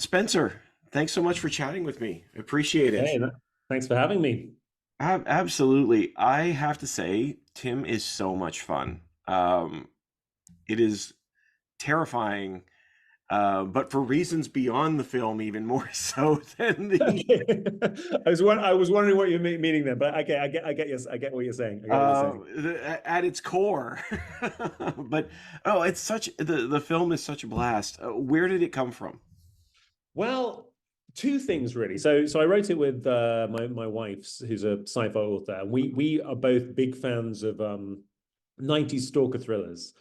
Spencer, thanks so much for chatting with me. Appreciate it. Hey, thanks for having me. Absolutely. I have to say, Tim is so much fun. It is terrifying, but for reasons beyond the film, even more so than the I was wondering what you're meaning there, but I get what you're saying. I get what you're saying. at its core. But oh, it's such the film is such a blast. Where did it come from? Well, two things really. So I wrote it with my wife's, who's a sci-fi author, and we are both big fans of 90s stalker thrillers.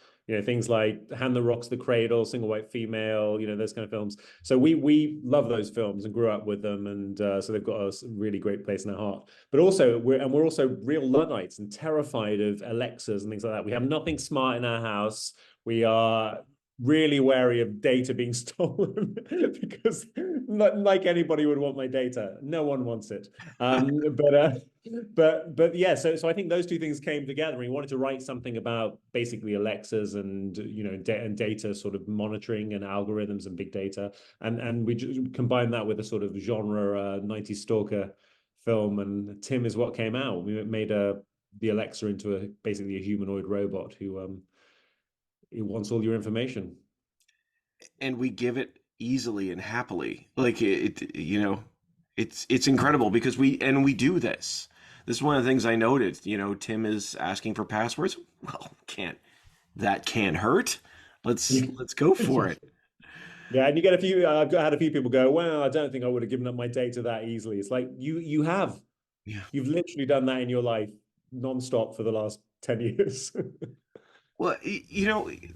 Things like Hand That Rocks the Cradle, Single White Female, those kind of films. So we love those films and grew up with them, and so they've got a really great place in our heart. But also we're also real Luddites and terrified of Alexas and things like that. We have nothing smart in our house. We are really wary of data being stolen because like anybody would want my data, no one wants it. But yeah, so I think those two things came together. We wanted to write something about basically Alexas and and data sort of monitoring and algorithms and big data, and we just combined that with a sort of genre 90s stalker film, and Tim is what came out. We made the Alexa into basically a humanoid robot who wants all your information. And we give it easily and happily. Like it's incredible because we do this. This is one of the things I noted. Tim is asking for passwords. Well, can't hurt. Let's go for it. Yeah, and you get a few. Had a few people go, "Well, I don't think I would have given up my data that easily." It's like you have, Yeah. you've literally done that in your life nonstop for the last 10 years. Well,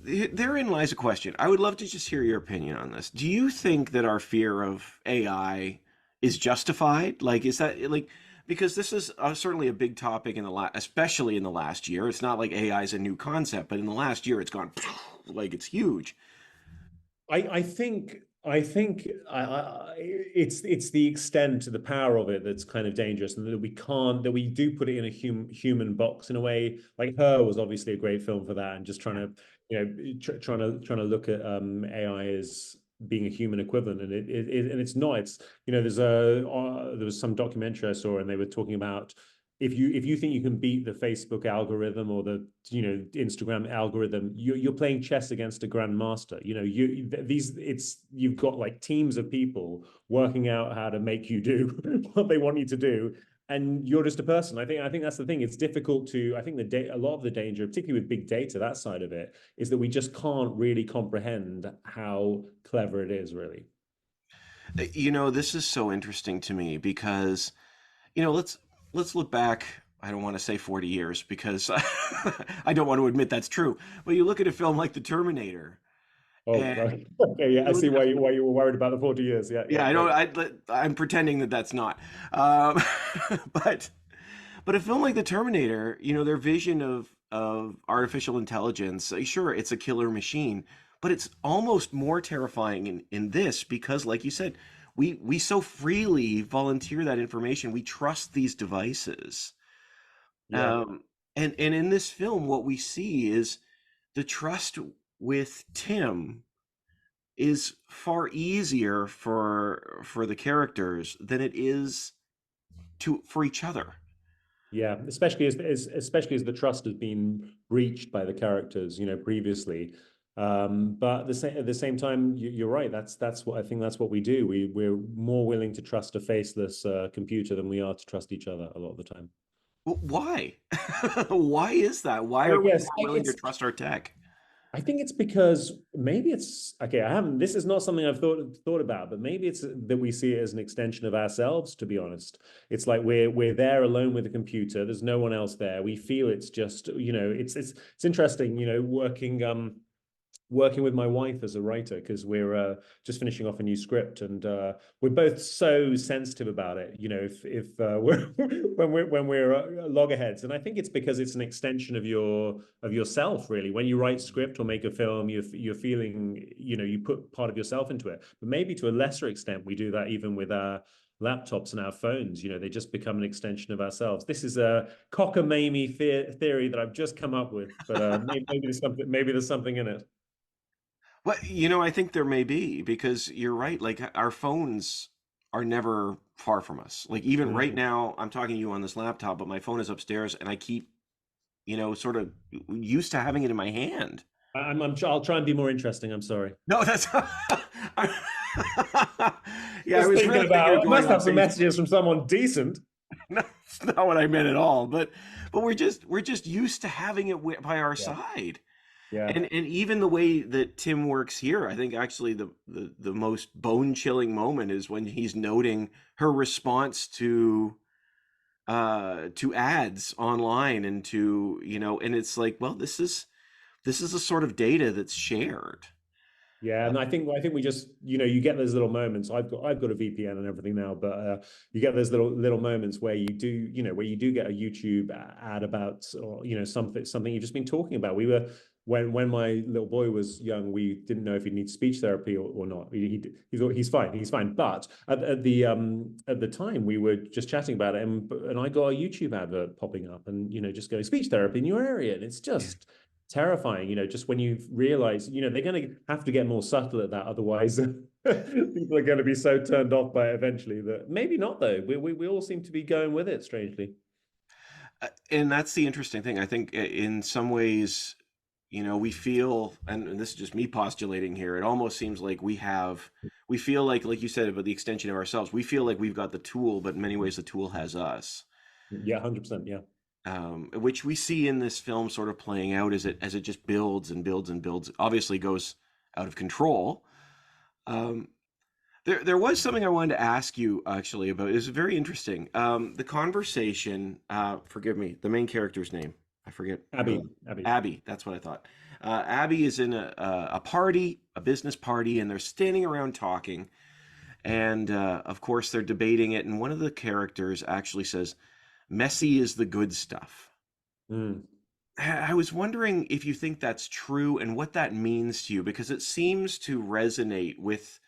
therein lies a question. I would love to just hear your opinion on this. Do you think that our fear of AI is justified? Like, is that like because this is certainly a big topic especially in the last year. It's not like AI is a new concept, but in the last year, it's gone like it's huge. I think it's the extent, the power of it that's kind of dangerous, and that we do put it in a human box in a way. Like Her was obviously a great film for that, and just trying to trying to look at AI as being a human equivalent, and it's not. It's there was some documentary I saw, and they were talking about if you think you can beat the Facebook algorithm or the Instagram algorithm, you're playing chess against a grandmaster. You've got like teams of people working out how to make you do what they want you to do, and you're just a person. I think that's the thing. It's difficult to. I think a lot of the danger, particularly with big data, that side of it, is that we just can't really comprehend how clever it is, really. This is so interesting to me because you know, let's let's look back. I don't want to say 40 years because I don't want to admit that's true. But you look at a film like The Terminator, Oh, and right. Okay, yeah, I you look see at a, why you were worried about the 40 years. Yeah, yeah, yeah, I yeah. don't. I'm pretending that that's not. Um, but but a film like The Terminator, their vision of artificial intelligence, sure, it's a killer machine, but it's almost more terrifying in this because, like you said, we so freely volunteer that information. We trust these devices. Yeah. And in this film, what we see is the trust with Tim is far easier for the characters than it is to for each other. Yeah, especially as the trust has been breached by the characters, previously. But at the same time, you're right. That's what I think. That's what we do. We're more willing to trust a faceless computer than we are to trust each other a lot of the time. Why? Why is that? Why I are we guess more willing to trust our tech? I think it's because maybe it's okay. I haven't. This is not something I've thought about, but maybe it's that we see it as an extension of ourselves. To be honest, it's like we're there alone with the computer. There's no one else there. We feel it's just it's interesting. Working with my wife as a writer because we're just finishing off a new script, and we're both so sensitive about it. If we're when we're loggerheads, and I think it's because it's an extension of yourself. Really, when you write script or make a film, you're feeling you put part of yourself into it. But maybe to a lesser extent, we do that even with our laptops and our phones. They just become an extension of ourselves. This is a cockamamie theory that I've just come up with, but maybe there's something in it. Well, I think there may be because you're right. Like our phones are never far from us. Like even right Mm. now, I'm talking to you on this laptop, but my phone is upstairs, and I keep, sort of used to having it in my hand. I'll try and be more interesting. I'm sorry. No, that's yeah. I Just was thinking really thinking of about, I going must on have some Facebook. messages from someone decent. That's not what I meant at all. But we're just used to having it by our Yeah. side. Yeah. And even the way that Tim works here, I think actually the most bone chilling moment is when he's noting her response to ads online and and it's like, well, this is a sort of data that's shared. Yeah, Uh, and I think we just, you get those little moments. I've got a VPN and everything now, but you get those little moments where you do get a YouTube ad about, or something you've just been talking about. We were when my little boy was young, we didn't know if he needs speech therapy or not. He thought he's fine. But at the time we were just chatting about it, and I got a YouTube advert popping up, and just going speech therapy in your area, and it's yeah. just terrifying, just when you realize, they're going to have to get more subtle at that. Otherwise, people are going to be so turned off by it eventually that maybe not, though. We all seem to be going with it, strangely. And that's the interesting thing. I think in some ways, we feel, and this is just me postulating here, it almost seems like we feel like you said about the extension of ourselves, we feel like we've got the tool, but in many ways the tool has us. Yeah, 100%. Yeah. Which we see in this film sort of playing out as it just builds and builds and builds. Obviously, goes out of control. Um, there was something I wanted to ask you actually about. It was very interesting. The conversation. Forgive me. The main character's name. I forget. Abby. Abby. That's what I thought. Abby is in a party, a business party, and they're standing around talking. And of course, they're debating it. And one of the characters actually says, "Messy is the good stuff." Mm. I was wondering if you think that's true and what that means to you, because it seems to resonate with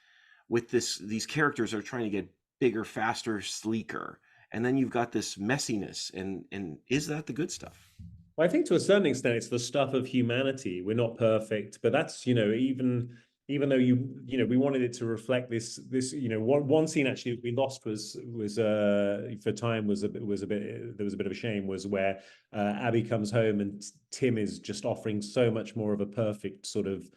these characters are trying to get bigger, faster, sleeker, and then you've got this messiness, and is that the good stuff? Well, I think to a certain extent, it's the stuff of humanity. We're not perfect, but that's, even though we wanted it to reflect this, one scene actually we lost was for time was a bit there was a bit of a shame, was where Abby comes home and Tim is just offering so much more of a perfect sort of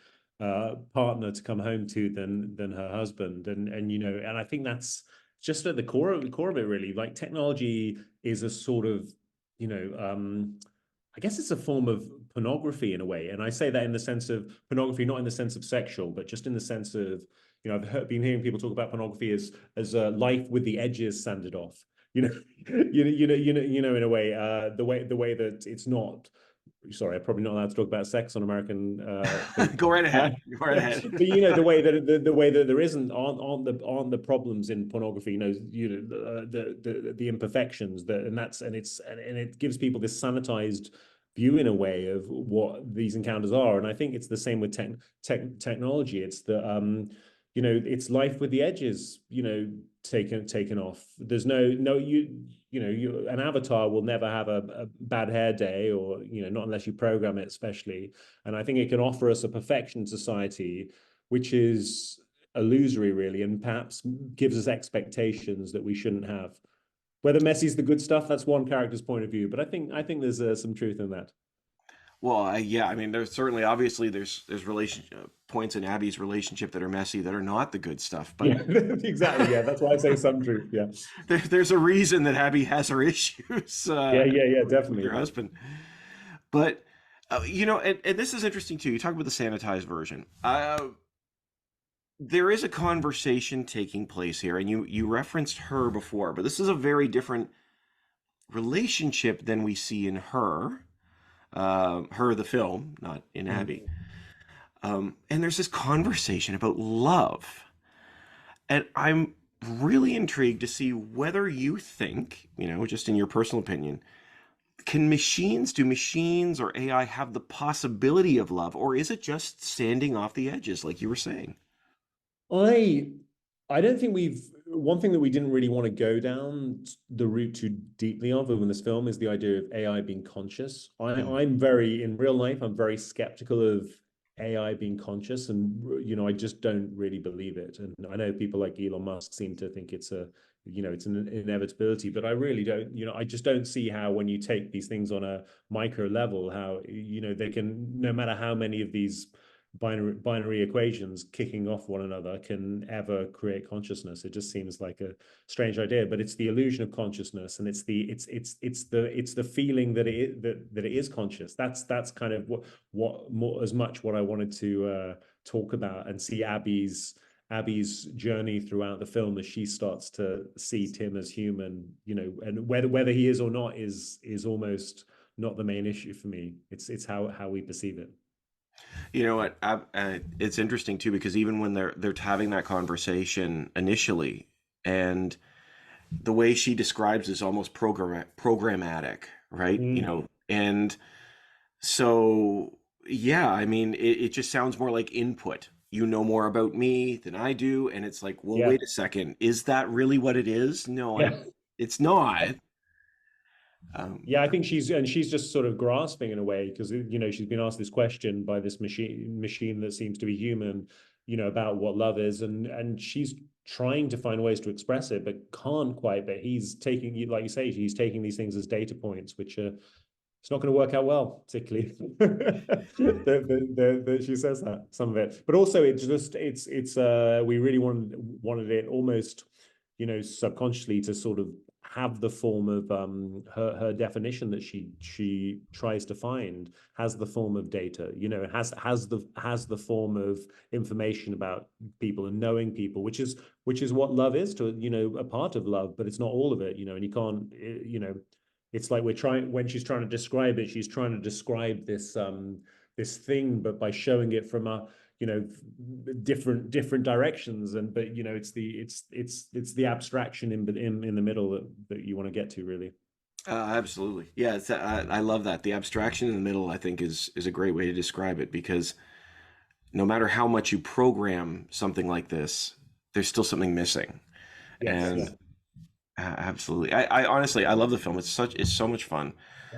partner to come home to than her husband, and I think that's just at the core of it, really. Like, technology is a sort of, you know I guess it's a form of pornography in a way. And I say that in the sense of pornography, not in the sense of sexual, but just in the sense of, been hearing people talk about pornography as a life with the edges sanded off. You know, in a way, the way that it's not. Sorry, I'm probably not allowed to talk about sex on American thing. Go right Uh, ahead. Go right ahead. but the way that there isn't aren't the problems in pornography. The imperfections that and it gives people this sanitized view in a way of what these encounters are. And I think it's the same with technology. It's it's life with the edges, taken off. There's no an avatar will never have a bad hair day, or not unless you program it especially. And I think it can offer us a perfection society which is illusory, really, and perhaps gives us expectations that we shouldn't have. Whether Messi's the good stuff, that's one character's point of view, but I think there's some truth in that. Well, yeah, I mean, there's certainly, obviously, there's relationship points in Abby's relationship that are messy, that are not the good stuff, but Yeah, exactly. Yeah, that's why I say some truth. Yeah, there's a reason that Abby has her issues yeah, with her definitely. husband. But and this is interesting too. You talk about the sanitized version. There is a conversation taking place here, and you referenced her before, but this is a very different relationship than we see in her the film, not in Abby. Mm. And there's this conversation about love, and I'm really intrigued to see whether you think, just in your personal opinion, do machines or AI have the possibility of love, or is it just standing off the edges, like you were saying? I I don't think we've one thing that we didn't really want to go down the route too deeply of in this film is the idea of AI being conscious. Mm. I'm very in real life, I'm very skeptical of AI being conscious, and I just don't really believe it. And I know people like Elon Musk seem to think it's it's an inevitability, but I really don't. I just don't see how, when you take these things on a micro level, how they can, no matter how many of these binary equations kicking off one another, can ever create consciousness. It just seems like a strange idea, but it's the illusion of consciousness, and it's the feeling that it is conscious. That's kind of what more, as much what I wanted to talk about, and see Abby's journey throughout the film as she starts to see Tim as human, and whether he is or not is almost not the main issue for me. It's how we perceive it. You know what? It's interesting too because even when they're having that conversation initially, and the way she describes is almost programmatic, right? And so yeah, I mean, it just sounds more like input. You know more about me than I do, and it's like, well, Yeah. wait a second, is that really what it is? No, Yeah. it's not. Yeah, I think she's just sort of grasping in a way, because she's been asked this question by this machine that seems to be human, about what love is, and she's trying to find ways to express it, but can't quite. But he's taking, like you say, he's taking these things as data points, which are it's not going to work out well, particularly. She says that, some of it, but also we really wanted it almost, subconsciously, to sort of have the form of her definition that she tries to find, has the form of data, has the form of information about people and knowing people, which is what love is, to a part of love, but it's not all of it, and you can't, it's like when she's trying to describe it, she's trying to describe this thing, but by showing it from a different directions, but it's the abstraction in the middle that you want to get to, really. Absolutely. Yeah, I love that. The abstraction in the middle, I think, is a great way to describe it because no matter how much you program something like this, there's still something missing. Yes. And absolutely. I honestly, I love the film. It's so much fun.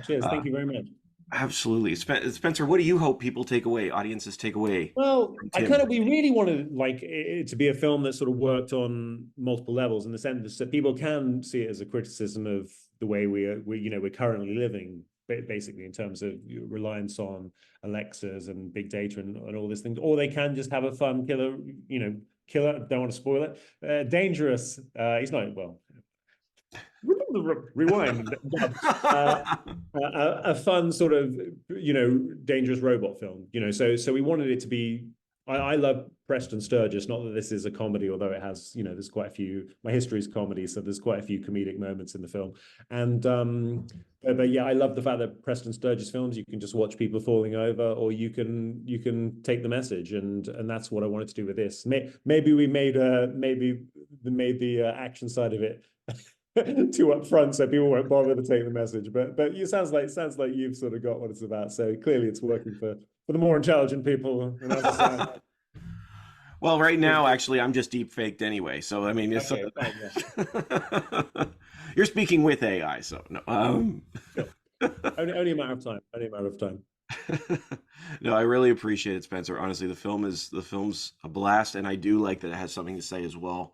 Cheers. Thank you very much. Absolutely. Spencer, what do you hope people take away, audiences take away Well, from Tim? we really wanted like it to be a film that sort of worked on multiple levels, in the sense that people can see it as a criticism of the way we're currently living, basically, in terms of reliance on Alexas and big data and all these things, or they can just have a fun killer, don't want to spoil it, dangerous, he's not, well, rewind, a fun sort of dangerous robot film, so we wanted it to be, I love Preston Sturges, not that this is a comedy, although it has, there's quite a few, my history is comedy, so there's quite a few comedic moments in the film, and but yeah, I love the fact that Preston Sturges films, you can just watch people falling over, or you can take the message, and that's what I wanted to do with this. Maybe we made the action side of it too up front, so people won't bother to take the message. But it sounds like you've sort of got what it's about. So clearly, it's working for the more intelligent people. Well, right now, actually, I'm just deep faked anyway. So I mean, it's okay, fine, yeah. You're speaking with AI, so no. Sure. Only a matter of time. Only a matter of time. No, I really appreciate it, Spencer. Honestly, the film's a blast, and I do like that it has something to say as well.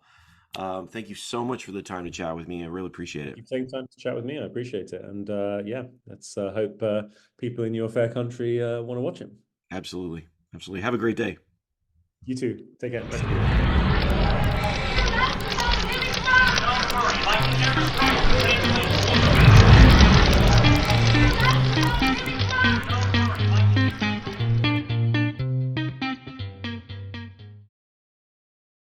Thank you so much for the time to chat with me. I really appreciate it. You've taken time to chat with me. I appreciate it. And yeah, let's hope people in your fair country want to watch it. Absolutely. Absolutely. Have a great day. You too. Take care. Like